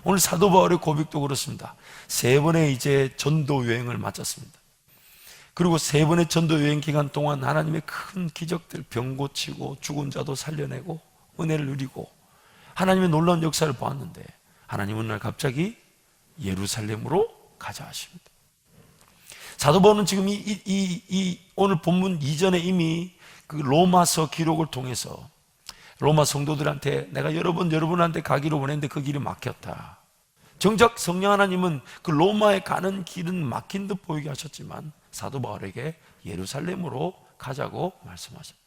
오늘 사도 바울의 고백도 그렇습니다. 3번의 이제 전도 여행을 마쳤습니다. 그리고 3번의 전도 여행 기간 동안 하나님의 큰 기적들, 병 고치고 죽은 자도 살려내고 은혜를 누리고 하나님의 놀라운 역사를 보았는데, 하나님은 어느 날 갑자기 예루살렘으로 가자 하십니다. 사도 바울은 지금 오늘 본문 이전에 이미 그 로마서 기록을 통해서 로마 성도들한테 내가 여러분한테 가기로 원했는데 그 길이 막혔다. 정작 성령 하나님은 그 로마에 가는 길은 막힌 듯 보이게 하셨지만 사도 바울에게 예루살렘으로 가자고 말씀하셨다.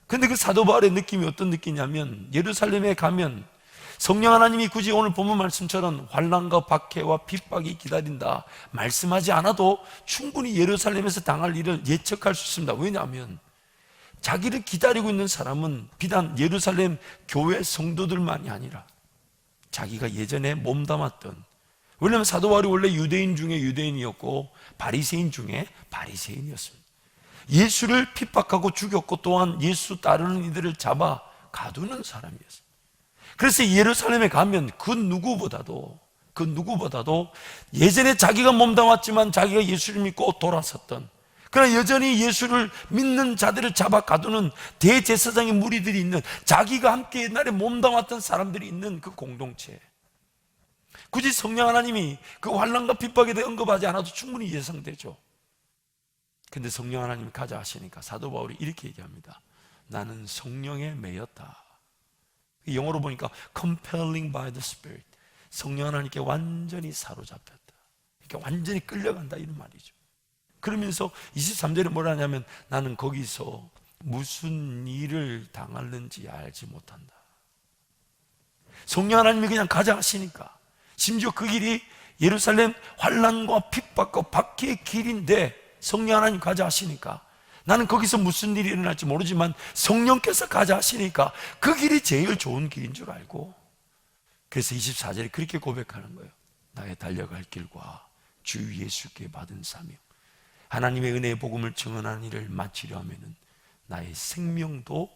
근데 그 사도 바울의 느낌이 어떤 느낌이냐면, 예루살렘에 가면 성령 하나님이 굳이 오늘 본문 말씀처럼 환난과 박해와 핍박이 기다린다 말씀하지 않아도 충분히 예루살렘에서 당할 일을 예측할 수 있습니다. 왜냐하면 자기를 기다리고 있는 사람은 비단 예루살렘 교회 성도들만이 아니라 자기가 예전에 몸담았던, 왜냐하면 사도 바울이 원래 유대인 중에 유대인이었고 바리새인 중에 바리새인이었습니다. 예수를 핍박하고 죽였고 또한 예수 따르는 이들을 잡아 가두는 사람이었습니다. 그래서 예루살렘에 가면 그 누구보다도 예전에 자기가 몸담았지만 자기가 예수를 믿고 돌아섰던, 그러나 여전히 예수를 믿는 자들을 잡아 가두는 대제사장의 무리들이 있는, 자기가 함께 옛날에 몸담았던 사람들이 있는 그 공동체, 굳이 성령 하나님이 그 환난과 핍박에 대해 언급하지 않아도 충분히 예상되죠. 근데 성령 하나님이 가자 하시니까 사도 바울이 이렇게 얘기합니다. 나는 성령에 매였다. 영어로 보니까 compelling by the Spirit, 성령 하나님께 완전히 사로잡혔다, 이렇게 완전히 끌려간다, 이런 말이죠. 그러면서 23절에 뭐라 하냐면, 나는 거기서 무슨 일을 당하는지 알지 못한다. 성령 하나님이 그냥 가자 하시니까, 심지어 그 길이 예루살렘 환난과 핍박과 박해의 길인데 성령 하나님 가자 하시니까 나는 거기서 무슨 일이 일어날지 모르지만 성령께서 가자 하시니까 그 길이 제일 좋은 길인 줄 알고, 그래서 24절에 그렇게 고백하는 거예요. 나의 달려갈 길과 주 예수께 받은 사명, 하나님의 은혜의 복음을 증언하는 일을 마치려 하면은 나의 생명도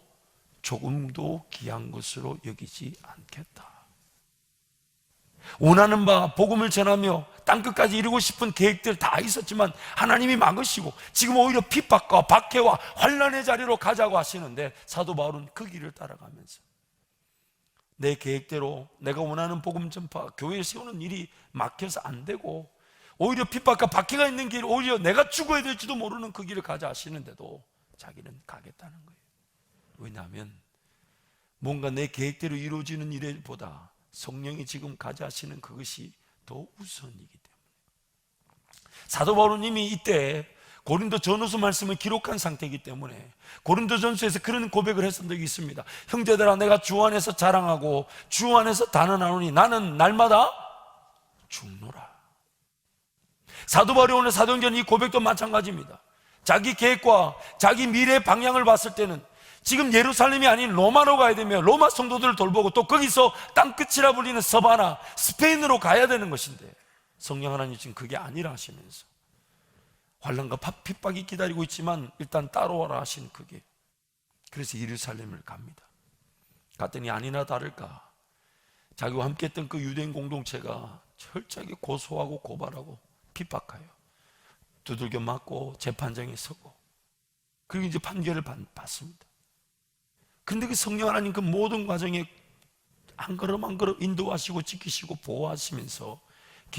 조금도 귀한 것으로 여기지 않겠다. 원하는 바 복음을 전하며 땅끝까지 이루고 싶은 계획들 다 있었지만 하나님이 막으시고 지금 오히려 핍박과 박해와 환난의 자리로 가자고 하시는데, 사도 바울은 그 길을 따라가면서 내 계획대로 내가 원하는 복음 전파, 교회에 세우는 일이 막혀서 안 되고 오히려 핍박과 박해가 있는 길, 오히려 내가 죽어야 될지도 모르는 그 길을 가자 하시는데도 자기는 가겠다는 거예요. 왜냐하면 뭔가 내 계획대로 이루어지는 일보다 성령이 지금 가자 하시는 그것이 더 우선이기 때문에. 사도 바울은 이미 이때 고린도 전후서 말씀을 기록한 상태이기 때문에 고린도전서에서 그런 고백을 했던 적이 있습니다. 형제들아, 내가 주 안에서 자랑하고 주 안에서 단언하노니 나는 날마다 죽노라. 사도 바울이 오늘 사도행전 이 고백도 마찬가지입니다. 자기 계획과 자기 미래의 방향을 봤을 때는 지금 예루살렘이 아닌 로마로 가야 되며 로마 성도들을 돌보고 또 거기서 땅끝이라 불리는 서바나, 스페인으로 가야 되는 것인데 성령 하나님 지금 그게 아니라 하시면서 환난과 핍박이 기다리고 있지만 일단 따라와라 하신 그게, 그래서 예루살렘을 갑니다. 갔더니 아니나 다를까 자기와 함께 했던 그 유대인 공동체가 철저하게 고소하고 고발하고 핍박하여 두들겨 맞고 재판장에 서고, 그리고 이제 판결을 받습니다. 근데 그 성령 하나님 그 모든 과정에 한 걸음 한 걸음 인도하시고 지키시고 보호하시면서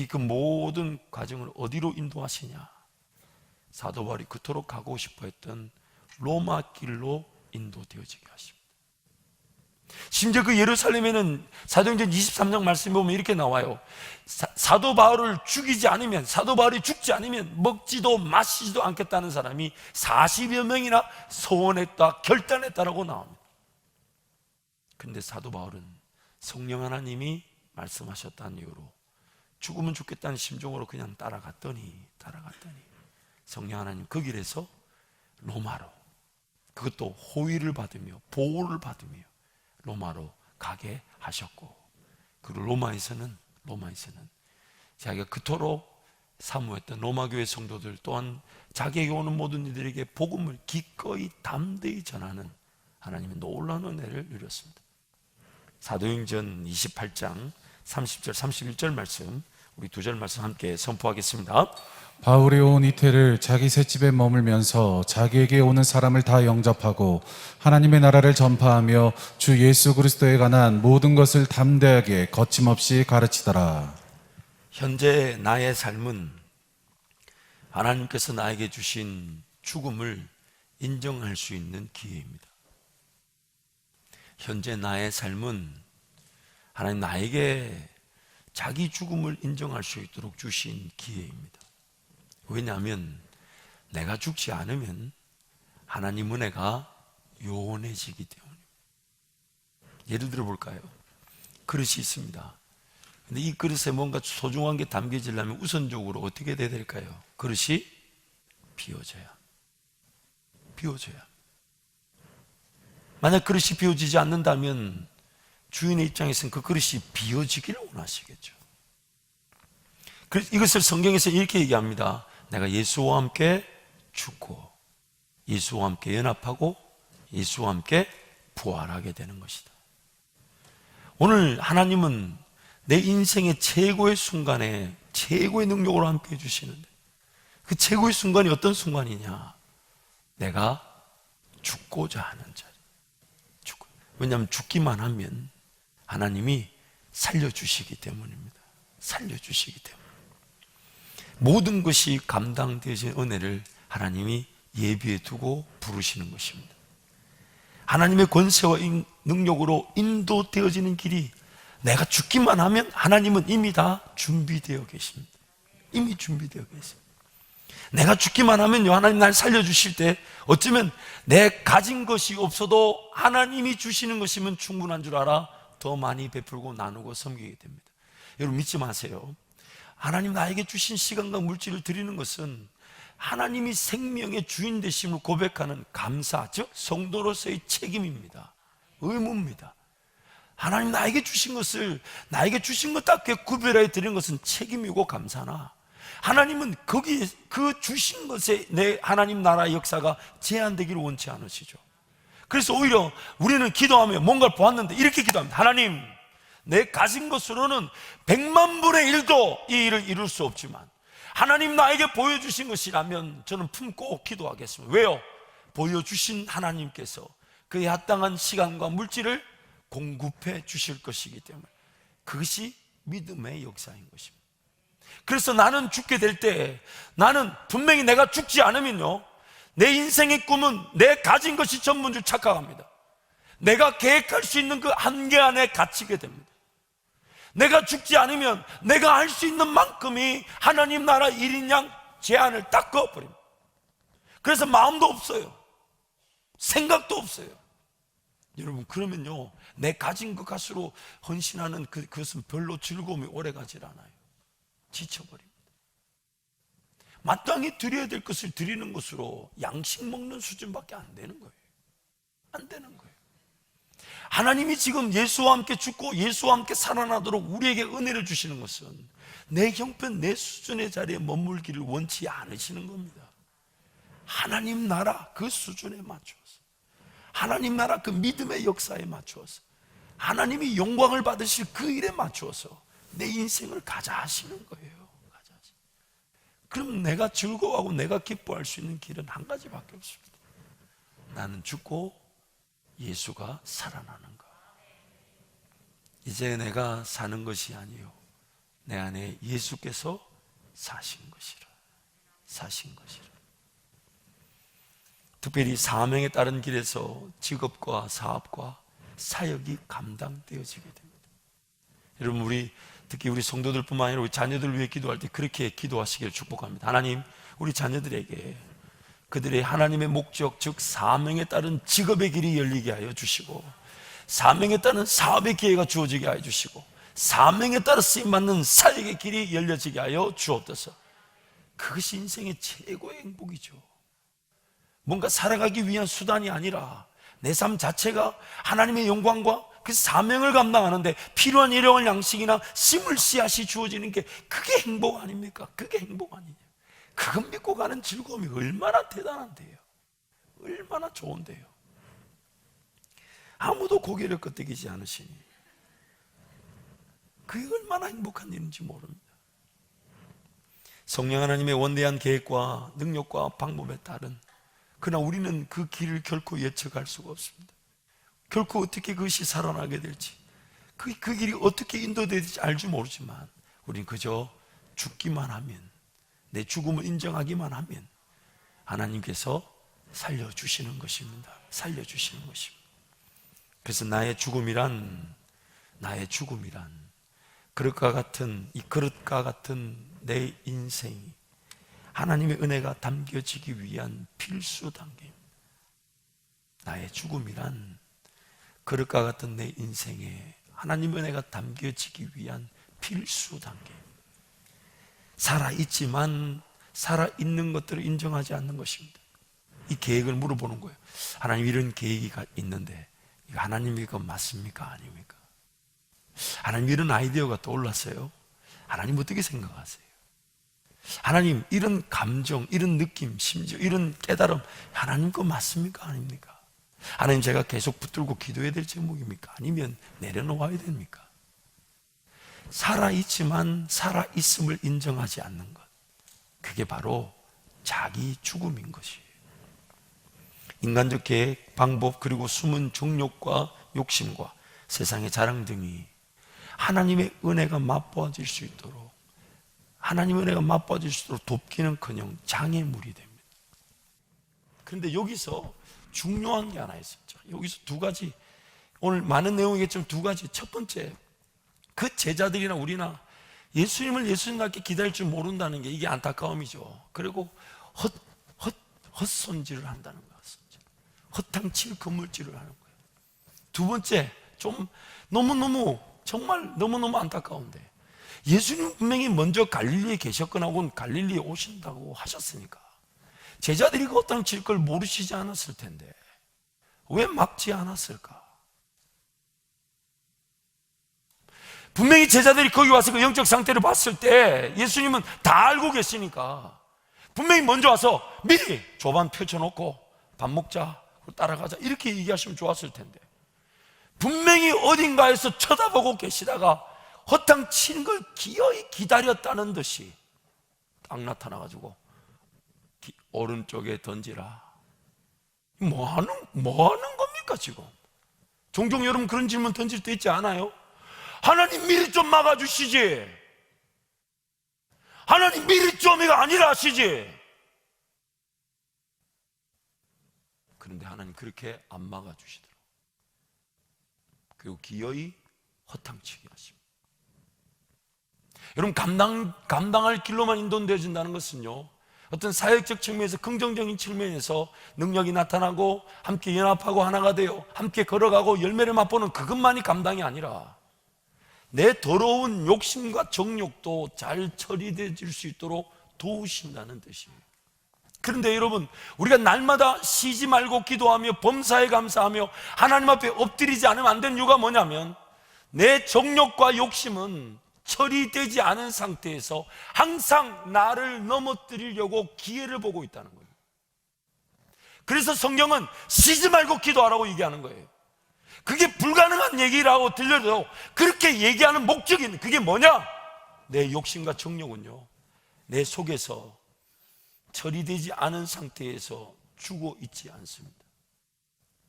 그 모든 과정을 어디로 인도하시냐? 사도 바울이 그토록 가고 싶어 했던 로마 길로 인도되어지게 하십니다. 심지어 그 예루살렘에는 사도행전 23장 말씀에 보면 이렇게 나와요. 사도 바울을 죽이지 않으면, 사도 바울이 죽지 않으면 먹지도 마시지도 않겠다는 사람이 40여 명이나 소원했다, 결단했다라고 나옵니다. 근데 사도 바울은 성령 하나님이 말씀하셨다는 이유로 죽으면 죽겠다는 심정으로 그냥 따라갔더니 성령 하나님 그 길에서 로마로, 그것도 호의를 받으며 보호를 받으며 로마로 가게 하셨고, 그리고 로마에서는 자기가 그토록 사모했던 로마 교회 성도들 또한 자기에게 오는 모든 이들에게 복음을 기꺼이 담대히 전하는 하나님의 놀라운 은혜를 누렸습니다. 사도행전 28장 30절, 31절 말씀, 우리 두 절 말씀 함께 선포하겠습니다. 바울이 온 이태를 자기 셋집에 머물면서 자기에게 오는 사람을 다 영접하고 하나님의 나라를 전파하며 주 예수 그리스도에 관한 모든 것을 담대하게 거침없이 가르치더라. 현재 나의 삶은 하나님께서 나에게 주신 죽음을 인정할 수 있는 기회입니다. 현재 나의 삶은 하나님 나에게 자기 죽음을 인정할 수 있도록 주신 기회입니다. 왜냐하면 내가 죽지 않으면 하나님 은혜가 요원해지기 때문입니다. 예를 들어 볼까요? 그릇이 있습니다. 근데 이 그릇에 뭔가 소중한 게 담겨지려면 우선적으로 어떻게 돼야 될까요? 그릇이 비워져야. 만약 그릇이 비워지지 않는다면 주인의 입장에서는 그 그릇이 비워지기를 원하시겠죠. 이것을 성경에서 이렇게 얘기합니다. 내가 예수와 함께 죽고 예수와 함께 연합하고 예수와 함께 부활하게 되는 것이다. 오늘 하나님은 내 인생의 최고의 순간에 최고의 능력으로 함께 해주시는데 그 최고의 순간이 어떤 순간이냐? 내가 죽고자 하는 자리. 왜냐하면 죽기만 하면 하나님이 살려주시기 때문입니다. 살려주시기 때문에 모든 것이 감당되어진 은혜를 하나님이 예비해 두고 부르시는 것입니다. 하나님의 권세와 능력으로 인도되어지는 길이 내가 죽기만 하면 하나님은 이미 다 준비되어 계십니다. 이미 준비되어 계십니다. 내가 죽기만 하면요, 하나님 날 살려주실 때 어쩌면 내 가진 것이 없어도 하나님이 주시는 것이면 충분한 줄 알아 더 많이 베풀고 나누고 섬기게 됩니다. 여러분 믿지 마세요. 하나님 나에게 주신 시간과 물질을 드리는 것은 하나님이 생명의 주인 되심을 고백하는 감사, 즉 성도로서의 책임입니다. 의무입니다. 하나님 나에게 주신 것을 나에게 주신 것답게 구별해 드리는 것은 책임이고 감사나 하나님은 거기에 그 주신 것에 내 하나님 나라의 역사가 제한되기를 원치 않으시죠. 그래서 오히려 우리는 기도하며 뭔가를 보았는데 이렇게 기도합니다. 하나님, 내 가진 것으로는 100만 분의 1도 이 일을 이룰 수 없지만 하나님 나에게 보여주신 것이라면 저는 품고 기도하겠습니다. 왜요? 보여주신 하나님께서 그에 합당한 시간과 물질을 공급해 주실 것이기 때문에 그것이 믿음의 역사인 것입니다. 그래서 나는 죽게 될 때 나는 분명히 내가 죽지 않으면요, 내 인생의 꿈은 내 가진 것이 전부인 줄 착각합니다. 내가 계획할 수 있는 그 한계 안에 갇히게 됩니다. 내가 죽지 않으면 내가 할 수 있는 만큼이 하나님 나라 1인 양 제한을 딱 그어버립니다. 그래서 마음도 없어요. 생각도 없어요. 여러분 그러면요, 내 가진 것 가수로 헌신하는 그것은 별로 즐거움이 오래가질 않아요. 지쳐버립니다. 마땅히 드려야 될 것을 드리는 것으로 양식 먹는 수준밖에 안 되는 거예요. 안 되는 거예요. 하나님이 지금 예수와 함께 죽고 예수와 함께 살아나도록 우리에게 은혜를 주시는 것은 내 형편, 내 수준의 자리에 머물기를 원치 않으시는 겁니다. 하나님 나라 그 수준에 맞추어서, 하나님 나라 그 믿음의 역사에 맞추어서, 하나님이 영광을 받으실 그 일에 맞추어서 내 인생을 가자 하시는 거예요. 가자 하시는. 그럼 내가 즐거워하고 내가 기뻐할 수 있는 길은 한 가지밖에 없습니다. 나는 죽고 예수가 살아나는 것. 이제 내가 사는 것이 아니요, 내 안에 예수께서 사신 것이라. 사신 것이라. 특별히 사명에 따른 길에서 직업과 사업과 사역이 감당되어지게 됩니다. 여러분 특히 우리 성도들뿐만 아니라 우리 자녀들을 위해 기도할 때 그렇게 기도하시기를 축복합니다. 하나님, 우리 자녀들에게 그들의 하나님의 목적, 즉 사명에 따른 직업의 길이 열리게 하여 주시고, 사명에 따른 사업의 기회가 주어지게 하여 주시고, 사명에 따라 쓰임받는 사역의 길이 열려지게 하여 주옵소서. 그것이 인생의 최고의 행복이죠. 뭔가 살아가기 위한 수단이 아니라 내 삶 자체가 하나님의 영광과 그 사명을 감당하는데 필요한 일용할 양식이나 심을 씨앗이 주어지는 게 그게 행복 아닙니까? 그게 행복 아니냐? 그것 믿고 가는 즐거움이 얼마나 대단한데요. 얼마나 좋은데요. 아무도 고개를 끄덕이지 않으시니 그게 얼마나 행복한 일인지 모릅니다. 성령 하나님의 원대한 계획과 능력과 방법에 따른, 그러나 우리는 그 길을 결코 예측할 수가 없습니다. 결코 어떻게 그것이 살아나게 될지, 그 길이 어떻게 인도될지 알지 모르지만 우리는 그저 죽기만 하면, 내 죽음을 인정하기만 하면 하나님께서 살려주시는 것입니다. 살려주시는 것입니다. 그래서 나의 죽음이란 그릇과 같은 내 인생이 하나님의 은혜가 담겨지기 위한 필수 단계입니다. 나의 죽음이란 그릇과 같은 내 인생에 하나님의 은혜가 담겨지기 위한 필수 단계입니다. 살아있지만 살아있는 것들을 인정하지 않는 것입니다. 이 계획을 물어보는 거예요. 하나님, 이런 계획이 있는데 이거 하나님이 그 맞습니까? 아닙니까? 하나님, 이런 아이디어가 떠올랐어요. 하나님 어떻게 생각하세요? 하나님, 이런 감정, 이런 느낌, 심지어 이런 깨달음 하나님 거 맞습니까? 아닙니까? 하나님, 제가 계속 붙들고 기도해야 될 제목입니까? 아니면 내려놓아야 됩니까? 살아있지만 살아있음을 인정하지 않는 것, 그게 바로 자기 죽음인 것이에요. 인간적 계획, 방법, 그리고 숨은 정욕과 욕심과 세상의 자랑 등이 하나님의 은혜가 맛보아질 수 있도록, 하나님의 은혜가 맛보아질 수 있도록 돕기는커녕 장애물이 됩니다. 그런데 여기서 중요한 게 하나 있었죠. 여기서 두 가지, 오늘 많은 내용이겠지만 두 가지. 첫 번째, 그 제자들이나 우리나 예수님을 예수님답게 기다릴 줄 모른다는 게 이게 안타까움이죠. 그리고 헛손질을 한다는 거예요. 허탕칠 건물질을 하는 거예요. 두 번째, 좀 정말 너무너무 안타까운데, 예수님 분명히 먼저 갈릴리에 계셨거나 혹은 갈릴리에 오신다고 하셨으니까 제자들이 그 허탕칠 걸 모르시지 않았을 텐데 왜 막지 않았을까? 분명히 제자들이 거기 와서 그 영적 상태를 봤을 때 예수님은 다 알고 계시니까 분명히 먼저 와서 미리 조반 펼쳐놓고 밥 먹자, 따라가자, 이렇게 얘기하시면 좋았을 텐데 분명히 어딘가에서 쳐다보고 계시다가 허탕 치는 걸 기어이 기다렸다는 듯이 딱 나타나가지고 오른쪽에 던지라. 뭐 하는 겁니까 지금? 종종 여러분 그런 질문 던질 때 있지 않아요? 하나님, 미리 좀 막아주시지. 하나님, 미리 좀 이거 아니라 하시지. 그런데 하나님 그렇게 안 막아주시더라고요. 그리고 기어이 허탕치게 하십니다. 여러분, 감당할 길로만 인도되어진다는 것은요, 어떤 사역적 측면에서, 긍정적인 측면에서 능력이 나타나고 함께 연합하고 하나가 되어 함께 걸어가고 열매를 맛보는 그것만이 감당이 아니라 내 더러운 욕심과 정욕도 잘 처리되어질 수 있도록 도우신다는 뜻이에요. 그런데 여러분, 우리가 날마다 쉬지 말고 기도하며 범사에 감사하며 하나님 앞에 엎드리지 않으면 안 되는 이유가 뭐냐면, 내 정욕과 욕심은 처리되지 않은 상태에서 항상 나를 넘어뜨리려고 기회를 보고 있다는 거예요. 그래서 성경은 쉬지 말고 기도하라고 얘기하는 거예요. 그게 불가능한 얘기라고 들려도 그렇게 얘기하는 목적이 있는, 그게 뭐냐? 내 욕심과 정욕은요, 내 속에서 처리되지 않은 상태에서 죽어 있지 않습니다.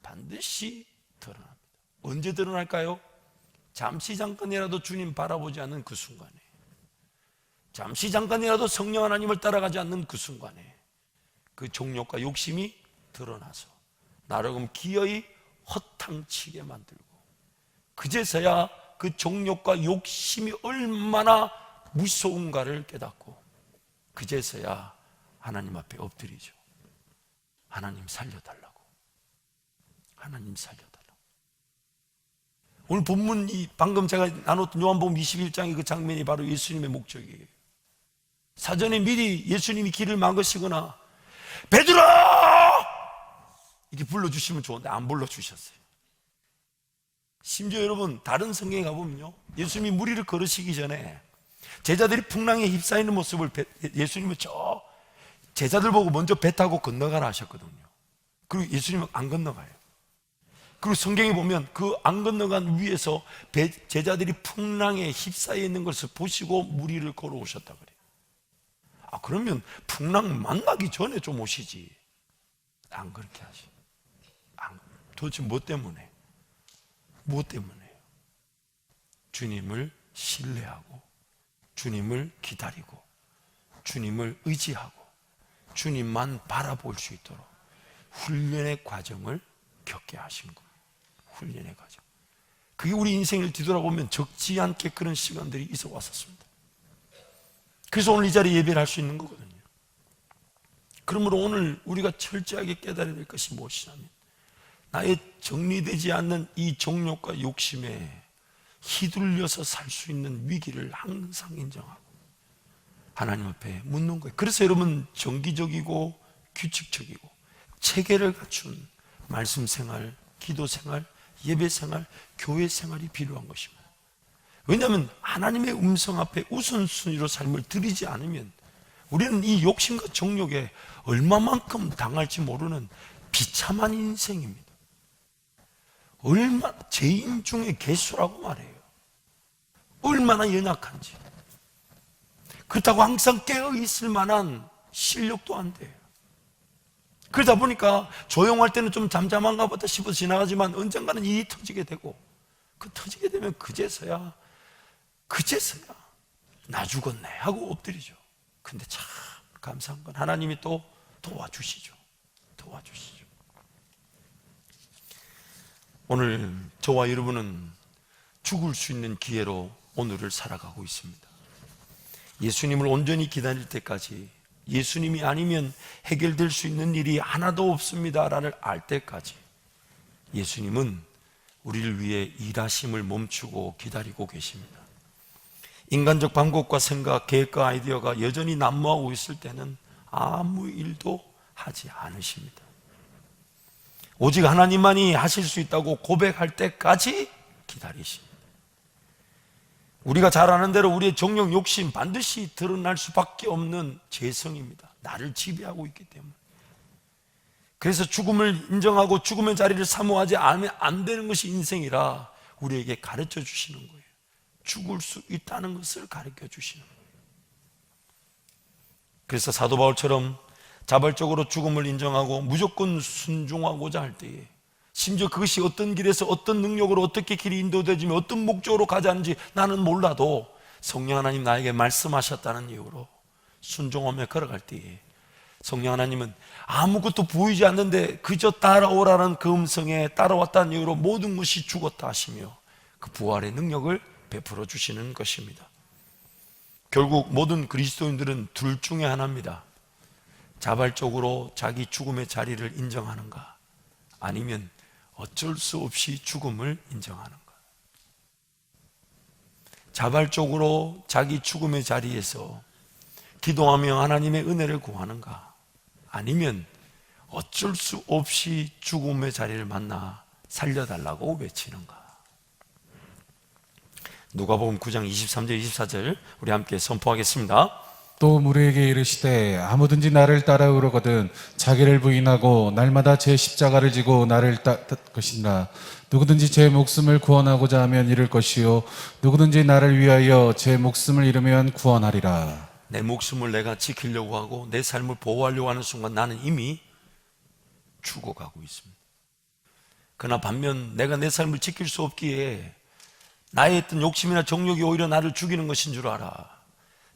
반드시 드러납니다. 언제 드러날까요? 잠시 잠깐이라도 주님 바라보지 않는 그 순간에, 잠시 잠깐이라도 성령 하나님을 따라가지 않는 그 순간에 그 정욕과 욕심이 드러나서 나를 기어이 허탕치게 만들고, 그제서야 그 정욕과 욕심이 얼마나 무서운가를 깨닫고 그제서야 하나님 앞에 엎드리죠. 하나님 살려달라고. 하나님 살려달라고. 오늘 본문, 방금 제가 나눴던 요한복음 21장의 그 장면이 바로 예수님의 목적이에요. 사전에 미리 예수님이 길을 막으시거나 베드로라! 이렇게 불러주시면 좋은데 안 불러주셨어요. 심지어 여러분, 다른 성경에 가보면요, 예수님이 무리를 걸으시기 전에 제자들이 풍랑에 휩싸이는 모습을 예수님은 저 제자들 보고 먼저 배 타고 건너가라 하셨거든요. 그리고 예수님은 안 건너가요. 그리고 성경에 보면 그 안 건너간 위에서 제자들이 풍랑에 휩싸여 있는 것을 보시고 물 위를 걸어오셨다 그래요. 그러면 풍랑 만나기 전에 좀 오시지. 안 그렇게 하시. 도대체 뭐 때문에? 뭐 때문에요? 주님을 신뢰하고 주님을 기다리고 주님을 의지하고 주님만 바라볼 수 있도록 훈련의 과정을 겪게 하신 거예요. 훈련의 과정. 그게 우리 인생을 뒤돌아보면 적지 않게 그런 시간들이 있어 왔었습니다. 그래서 오늘 이 자리에 예배를 할 수 있는 거거든요. 그러므로 오늘 우리가 철저하게 깨달아야 될 것이 무엇이냐면, 나의 정리되지 않는 이 정욕과 욕심에 휘둘려서 살 수 있는 위기를 항상 인정하고 하나님 앞에 묻는 거예요. 그래서 여러분, 정기적이고 규칙적이고 체계를 갖춘 말씀 생활, 기도 생활, 예배 생활, 교회 생활이 필요한 것입니다. 왜냐하면 하나님의 음성 앞에 우선순위로 삶을 드리지 않으면 우리는 이 욕심과 정욕에 얼마만큼 당할지 모르는 비참한 인생입니다. 얼마나 죄인 중에 괴수라고 말해요. 얼마나 연약한지. 그렇다고 항상 깨어있을 만한 실력도 안 돼요. 그러다 보니까 조용할 때는 좀 잠잠한가 보다 싶어서 지나가지만 언젠가는 일이 터지게 되고, 그 터지게 되면 그제서야 나 죽었네 하고 엎드리죠. 근데 참 감사한 건 하나님이 또 도와주시죠. 오늘 저와 여러분은 죽을 수 있는 기회로 오늘을 살아가고 있습니다. 예수님을 온전히 기다릴 때까지, 예수님이 아니면 해결될 수 있는 일이 하나도 없습니다라를 알 때까지 예수님은 우리를 위해 일하심을 멈추고 기다리고 계십니다. 인간적 방법과 생각, 계획과 아이디어가 여전히 난무하고 있을 때는 아무 일도 하지 않으십니다. 오직 하나님만이 하실 수 있다고 고백할 때까지 기다리십니다. 우리가 잘 아는 대로 우리의 정욕, 욕심 반드시 드러날 수밖에 없는 죄성입니다. 나를 지배하고 있기 때문에. 그래서 죽음을 인정하고 죽음의 자리를 사모하지 않으면 안 되는 것이 인생이라 우리에게 가르쳐 주시는 거예요. 죽을 수 있다는 것을 가르쳐 주시는 거예요. 그래서 사도 바울처럼 자발적으로 죽음을 인정하고 무조건 순종하고자 할 때에, 심지어 그것이 어떤 길에서 어떤 능력으로 어떻게 길이 인도되지며 어떤 목적으로 가자는지 나는 몰라도 성령 하나님 나에게 말씀하셨다는 이유로 순종하며 걸어갈 때에 성령 하나님은 아무것도 보이지 않는데 그저 따라오라는 그 음성에 따라왔다는 이유로 모든 것이 죽었다 하시며 그 부활의 능력을 베풀어 주시는 것입니다. 결국 모든 그리스도인들은 둘 중에 하나입니다. 자발적으로 자기 죽음의 자리를 인정하는가, 아니면 어쩔 수 없이 죽음을 인정하는가. 자발적으로 자기 죽음의 자리에서 기도하며 하나님의 은혜를 구하는가, 아니면 어쩔 수 없이 죽음의 자리를 만나 살려달라고 외치는가. 누가복음 9장 23절 24절 우리 함께 선포하겠습니다. 또 무리에게 이르시되 아무든지 나를 따라오려거든 자기를 부인하고 날마다 제 십자가를 지고 나를 따를 것이니라. 누구든지 제 목숨을 구원하고자 하면 잃을 것이요 누구든지 나를 위하여 제 목숨을 잃으면 구원하리라. 내 목숨을 내가 지키려고 하고 내 삶을 보호하려고 하는 순간 나는 이미 죽어가고 있습니다. 그러나 반면 내가 내 삶을 지킬 수 없기에 나의 어떤 욕심이나 정욕이 오히려 나를 죽이는 것인 줄 알아.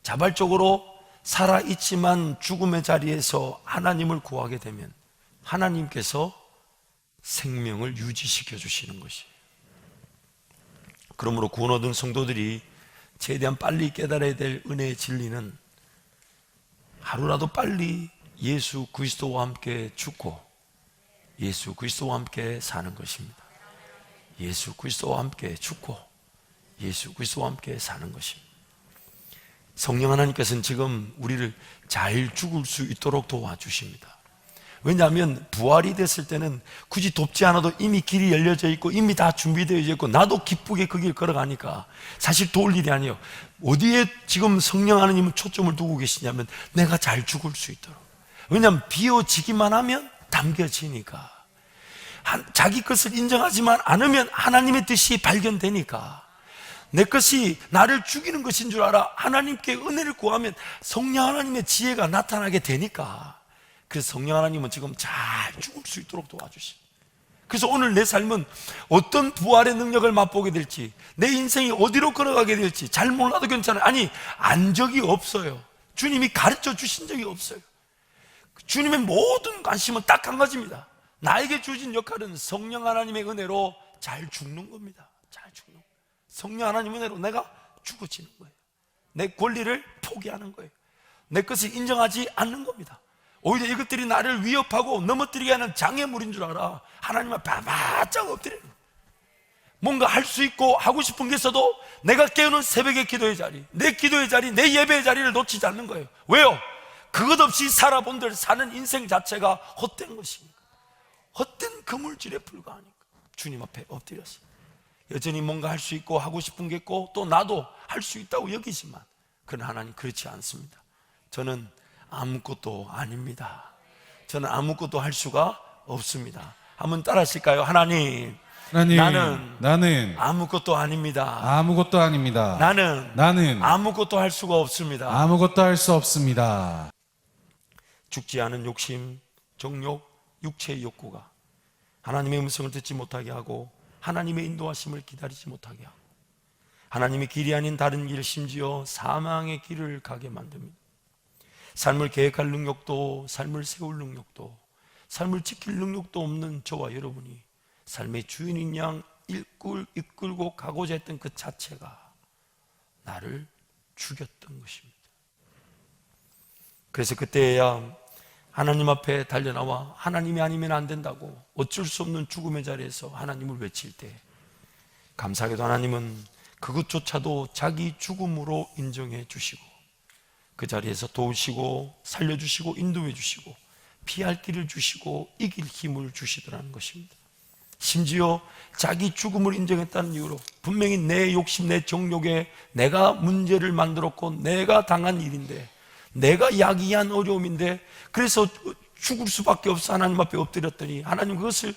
자발적으로 살아있지만 죽음의 자리에서 하나님을 구하게 되면 하나님께서 생명을 유지시켜 주시는 것이에요. 그러므로 구원 얻은 성도들이 최대한 빨리 깨달아야 될 은혜의 진리는 하루라도 빨리 예수 그리스도와 함께 죽고 예수 그리스도와 함께 사는 것입니다. 예수 그리스도와 함께 죽고 예수 그리스도와 함께 사는 것입니다. 성령 하나님께서는 지금 우리를 잘 죽을 수 있도록 도와주십니다. 왜냐하면 부활이 됐을 때는 굳이 돕지 않아도 이미 길이 열려져 있고 이미 다 준비되어 있고 나도 기쁘게 그 길 걸어가니까 사실 도울 일이 아니에요. 어디에 지금 성령 하나님은 초점을 두고 계시냐면 내가 잘 죽을 수 있도록. 왜냐하면 비워지기만 하면 담겨지니까. 자기 것을 인정하지만 않으면 하나님의 뜻이 발견되니까, 내 것이 나를 죽이는 것인 줄 알아 하나님께 은혜를 구하면 성령 하나님의 지혜가 나타나게 되니까, 그래서 성령 하나님은 지금 잘 죽을 수 있도록 도와주십니다. 그래서 오늘 내 삶은 어떤 부활의 능력을 맛보게 될지, 내 인생이 어디로 걸어가게 될지 잘 몰라도 괜찮아요. 아니, 안 적이 없어요. 주님이 가르쳐 주신 적이 없어요. 주님의 모든 관심은 딱 한 가지입니다. 나에게 주신 역할은 성령 하나님의 은혜로 잘 죽는 겁니다. 잘 죽는 거예요. 성령 하나님의 은혜로 내가 죽어지는 거예요. 내 권리를 포기하는 거예요. 내 것을 인정하지 않는 겁니다. 오히려 이것들이 나를 위협하고 넘어뜨리게 하는 장애물인 줄 알아 하나님 앞에 바짝 엎드리는 거예요. 뭔가 할 수 있고 하고 싶은 게 있어도 내가 깨우는 새벽의 기도의 자리, 내 기도의 자리, 내 예배의 자리를 놓치지 않는 거예요. 왜요? 그것 없이 살아본들 사는 인생 자체가 헛된 것이니까, 헛된 그물질에 불과하니까 주님 앞에 엎드렸어요. 여전히 뭔가 할 수 있고 하고 싶은 게 있고 또 나도 할 수 있다고 여기지만, 그러나 하나님 그렇지 않습니다. 저는 아무것도 아닙니다. 저는 아무것도 할 수가 없습니다. 한번 따라 하실까요? 하나님, 나는 아무것도 아닙니다. 아무것도 아닙니다. 나는 아무것도 할 수가 없습니다. 아무것도 할 수 없습니다. 죽지 않은 욕심, 정욕, 육체의 욕구가 하나님의 음성을 듣지 못하게 하고 하나님의 인도하심을 기다리지 못하게 하고 하나님의 길이 아닌 다른 길, 심지어 사망의 길을 가게 만듭니다. 삶을 계획할 능력도, 삶을 세울 능력도, 삶을 지킬 능력도 없는 저와 여러분이 삶의 주인인 양 이끌고 가고자 했던 그 자체가 나를 죽였던 것입니다. 그래서 그때야 하나님 앞에 달려나와 하나님이 아니면 안 된다고 어쩔 수 없는 죽음의 자리에서 하나님을 외칠 때, 감사하게도 하나님은 그것조차도 자기 죽음으로 인정해 주시고 그 자리에서 도우시고 살려주시고 인도해 주시고 피할 길을 주시고 이길 힘을 주시더라는 것입니다. 심지어 자기 죽음을 인정했다는 이유로 분명히 내 욕심, 내 정욕에 내가 문제를 만들었고 내가 당한 일인데, 내가 야기한 어려움인데, 그래서 죽을 수밖에 없어 하나님 앞에 엎드렸더니 하나님 그것을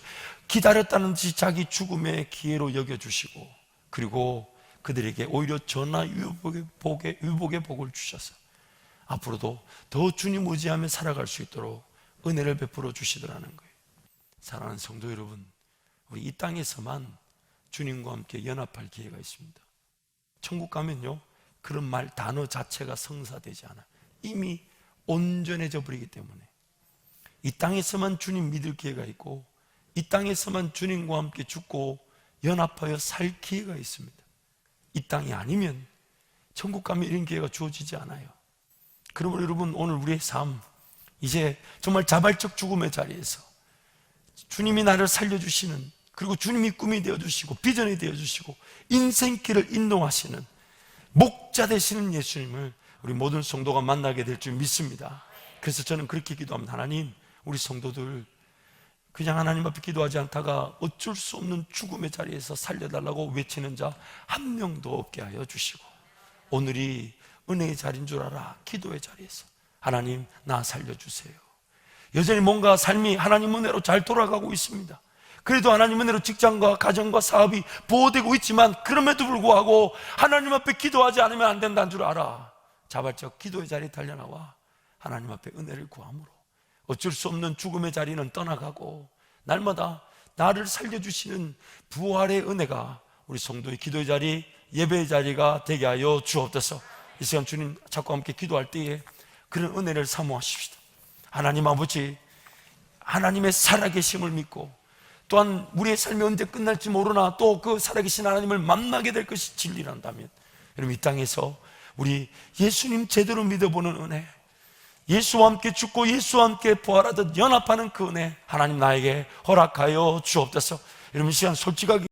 기다렸다는 듯이 자기 죽음의 기회로 여겨주시고, 그리고 그들에게 오히려 전화 유복의 복을 주셔서 앞으로도 더 주님 의지하며 살아갈 수 있도록 은혜를 베풀어 주시더라는 거예요. 사랑하는 성도 여러분, 우리 이 땅에서만 주님과 함께 연합할 기회가 있습니다. 천국 가면요, 그런 말 단어 자체가 성사되지 않아요. 이미 온전해져 버리기 때문에 이 땅에서만 주님 믿을 기회가 있고, 이 땅에서만 주님과 함께 죽고 연합하여 살 기회가 있습니다. 이 땅이 아니면 천국 가면 이런 기회가 주어지지 않아요. 그러므로 여러분, 오늘 우리의 삶, 이제 정말 자발적 죽음의 자리에서 주님이 나를 살려주시는, 그리고 주님이 꿈이 되어주시고 비전이 되어주시고 인생길을 인도하시는 목자 되시는 예수님을 우리 모든 성도가 만나게 될 줄 믿습니다. 그래서 저는 그렇게 기도합니다. 하나님, 우리 성도들 그냥 하나님 앞에 기도하지 않다가 어쩔 수 없는 죽음의 자리에서 살려달라고 외치는 자 한 명도 없게 하여 주시고, 오늘이 은혜의 자리인 줄 알아 기도의 자리에서 하나님 나 살려주세요. 여전히 뭔가 삶이 하나님 은혜로 잘 돌아가고 있습니다. 그래도 하나님 은혜로 직장과 가정과 사업이 보호되고 있지만, 그럼에도 불구하고 하나님 앞에 기도하지 않으면 안 된다는 줄 알아 자발적 기도의 자리에 달려나와 하나님 앞에 은혜를 구함으로 어쩔 수 없는 죽음의 자리는 떠나가고, 날마다 나를 살려주시는 부활의 은혜가 우리 성도의 기도의 자리, 예배의 자리가 되게 하여 주옵소서. 이 시간 주님 자꾸 함께 기도할 때에 그런 은혜를 사모하십시다. 하나님 아버지, 하나님의 살아계심을 믿고, 또한 우리의 삶이 언제 끝날지 모르나 또 그 살아계신 하나님을 만나게 될 것이 진리란다면, 여러분 이 땅에서 우리 예수님 제대로 믿어보는 은혜, 예수와 함께 죽고 예수와 함께 부활하듯 연합하는 그 은혜 하나님 나에게 허락하여 주옵소서. 여러분 이 시간 솔직하게